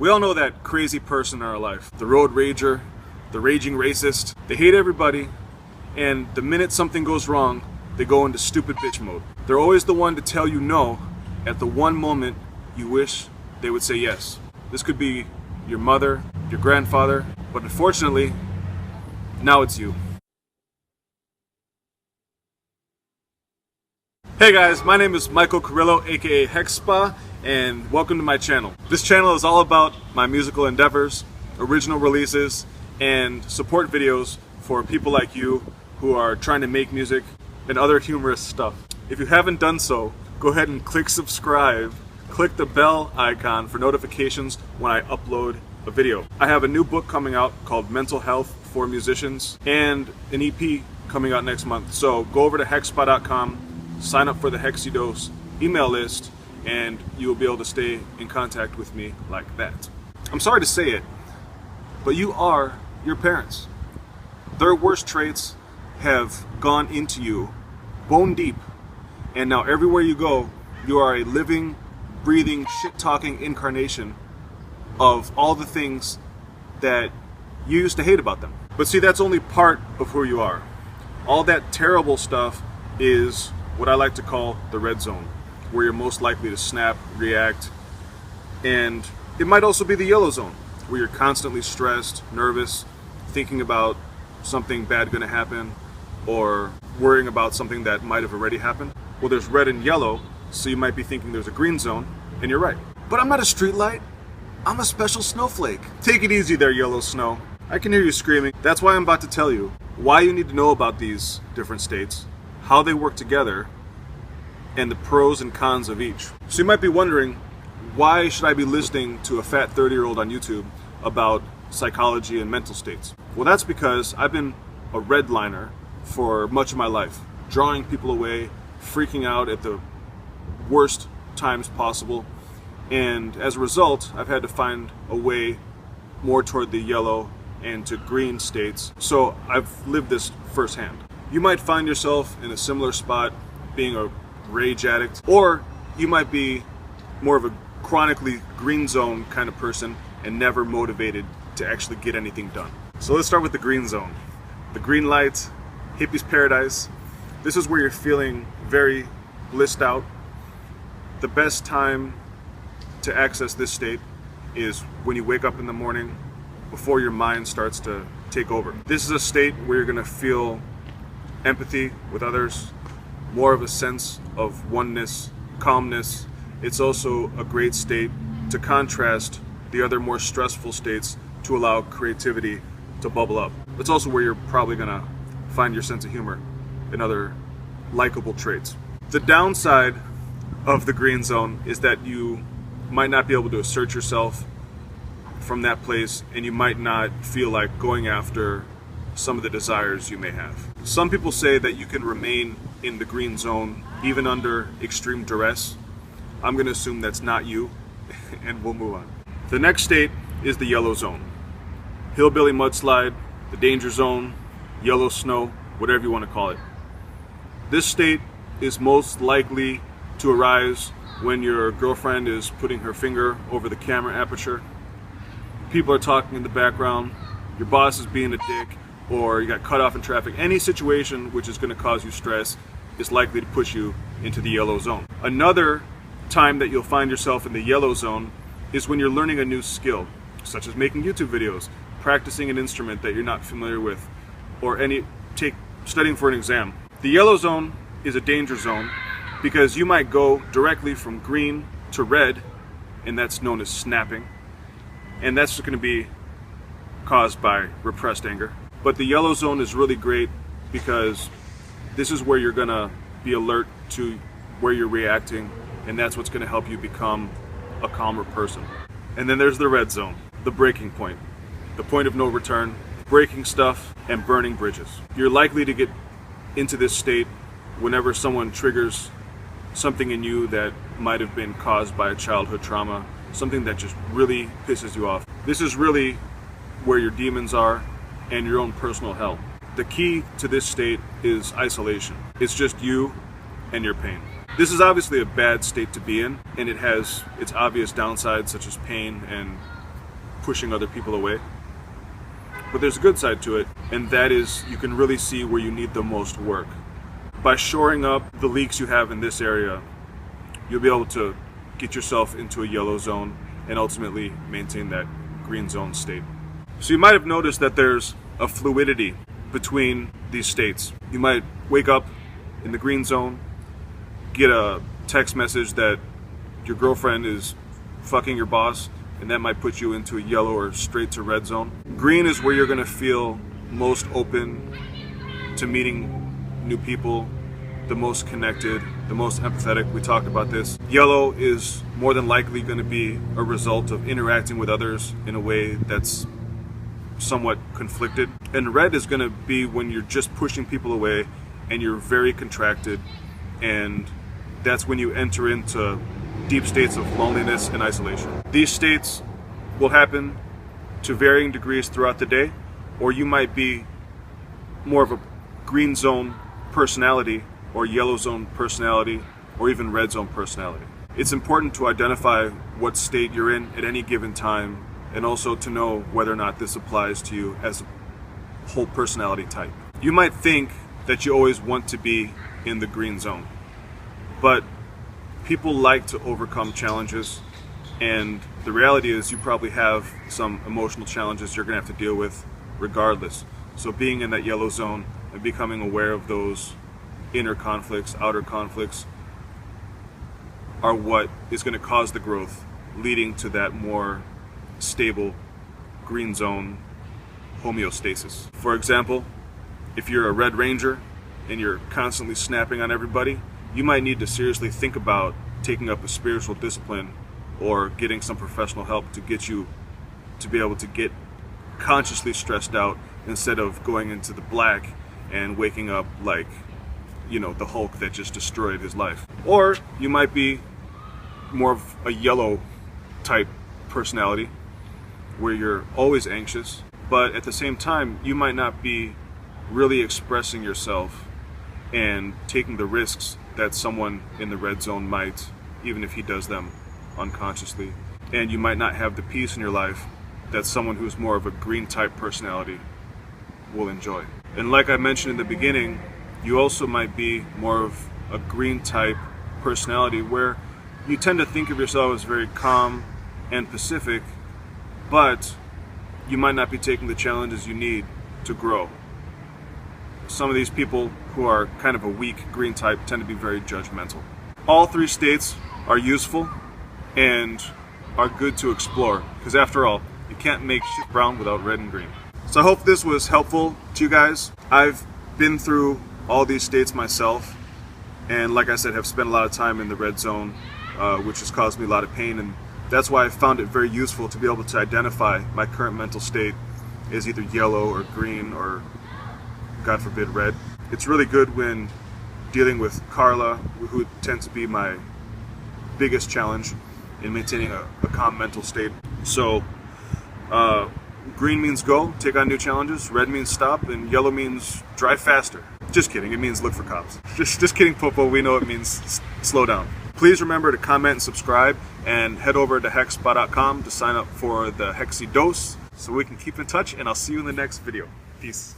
We all know that crazy person in our life, the road rager, the raging racist. They hate everybody, and the minute something goes wrong, they go into stupid bitch mode. They're always the one to tell you no at the one moment you wish they would say yes. This could be your mother, your grandfather, but unfortunately, now it's you. Hey guys, my name is Michael Carrillo, aka Hexspa, and welcome to my channel. This channel is all about my musical endeavors, original releases, and support videos for people like you who are trying to make music and other humorous stuff. If you haven't done so, go ahead and click subscribe, click the bell icon for notifications when I upload a video. I have a new book coming out called Mental Health for Musicians and an EP coming out next month. So go over to hexspa.com, sign up for the Hexidose email list, and you will be able to stay in contact with me like that. I'm sorry to say it, but you are your parents. Their worst traits have gone into you bone deep, and now everywhere you go, you are a living, breathing, shit-talking incarnation of all the things that you used to hate about them. But see, that's only part of who you are. All that terrible stuff is what I like to call the red zone, where you're most likely to snap, react, and it might also be the yellow zone, where you're constantly stressed, nervous, thinking about something bad going to happen, or worrying about something that might have already happened. Well, there's red and yellow, so you might be thinking there's a green zone, and you're right. But I'm not a street light, I'm a special snowflake. Take it easy there, yellow snow. I can hear you screaming. That's why I'm about to tell you why you need to know about these different states, how they work together, and the pros and cons of each. So you might be wondering, why should I be listening to a fat 30-year-old on YouTube about psychology and mental states? Well, that's because I've been a redliner for much of my life, drawing people away, freaking out at the worst times possible, and as a result, I've had to find a way more toward the yellow and to green states, so I've lived this firsthand. You might find yourself in a similar spot, being a rage addict, or you might be more of a chronically green zone kind of person and never motivated to actually get anything done. So let's start with the green zone. The green light, hippie's paradise. This is where you're feeling very blissed out. The best time to access this state is when you wake up in the morning before your mind starts to take over. This is a state where you're gonna feel empathy with others, more of a sense of oneness, calmness. It's also a great state to contrast the other more stressful states to allow creativity to bubble up. It's also where you're probably gonna find your sense of humor and other likable traits. The downside of the green zone is that you might not be able to assert yourself from that place, and you might not feel like going after some of the desires you may have. Some people say that you can remain in the green zone even under extreme duress. I'm going to assume that's not you, and we'll move on. The next state is the yellow zone. Hillbilly mudslide, the danger zone, yellow snow, whatever you want to call it. This state is most likely to arise when your girlfriend is putting her finger over the camera aperture. People are talking in the background, your boss is being a dick, or you got cut off in traffic. Any situation which is going to cause you stress is likely to push you into the yellow zone. Another time that you'll find yourself in the yellow zone is when you're learning a new skill, such as making YouTube videos, practicing an instrument that you're not familiar with, or studying for an exam. The yellow zone is a danger zone because you might go directly from green to red, and that's known as snapping, and that's going to be caused by repressed anger. But the yellow zone is really great because this is where you're gonna be alert to where you're reacting, and that's what's gonna help you become a calmer person. And then there's the red zone, the breaking point, the point of no return, breaking stuff and burning bridges. You're likely to get into this state whenever someone triggers something in you that might have been caused by a childhood trauma, something that just really pisses you off. This is really where your demons are and your own personal hell. The key to this state is isolation. It's just you and your pain. This is obviously a bad state to be in, and it has its obvious downsides such as pain and pushing other people away. But there's a good side to it, and that is you can really see where you need the most work. By shoring up the leaks you have in this area, you'll be able to get yourself into a yellow zone and ultimately maintain that green zone state. So you might have noticed that there's a fluidity between these states. You might wake up in the green zone, get a text message that your girlfriend is fucking your boss, and that might put you into a yellow or straight to red zone. Green is where you're gonna feel most open to meeting new people, the most connected, the most empathetic. We talked about this. Yellow is more than likely gonna be a result of interacting with others in a way that's somewhat conflicted. And red is gonna be when you're just pushing people away and you're very contracted, and that's when you enter into deep states of loneliness and isolation. These states will happen to varying degrees throughout the day, or you might be more of a green zone personality or yellow zone personality or even red zone personality. It's important to identify what state you're in at any given time, and also to know whether or not this applies to you as a whole personality type. You might think that you always want to be in the green zone, but people like to overcome challenges, and the reality is you probably have some emotional challenges you're going to have to deal with regardless. So being in that yellow zone and becoming aware of those inner conflicts, outer conflicts, are what is going to cause the growth, leading to that more stable green zone homeostasis. For example, if you're a Red Ranger and you're constantly snapping on everybody, you might need to seriously think about taking up a spiritual discipline or getting some professional help to get you to be able to get consciously stressed out instead of going into the black and waking up like, you know, the Hulk that just destroyed his life. Or you might be more of a yellow type personality where you're always anxious, but at the same time you might not be really expressing yourself and taking the risks that someone in the red zone might, even if he does them unconsciously. And you might not have the peace in your life that someone who's more of a green type personality will enjoy. And like I mentioned in the beginning, you also might be more of a green type personality where you tend to think of yourself as very calm and pacific, but you might not be taking the challenges you need to grow. Some of these people who are kind of a weak green type tend to be very judgmental. All three states are useful and are good to explore, because after all, you can't make shit brown without red and green. So I hope this was helpful to you guys. I've been through all these states myself, and like I said, have spent a lot of time in the red zone, which has caused me a lot of pain, and that's why I found it very useful to be able to identify my current mental state as either yellow or green or, God forbid, red. It's really good when dealing with Carla, who tends to be my biggest challenge in maintaining a calm mental state. So green means go, take on new challenges, red means stop, and yellow means drive faster. Just kidding, it means look for cops. Just kidding, Popo, we know it means slow down. Please remember to comment and subscribe, and head over to Hexspa.com to sign up for the Hexi dose so we can keep in touch, and I'll see you in the next video. Peace.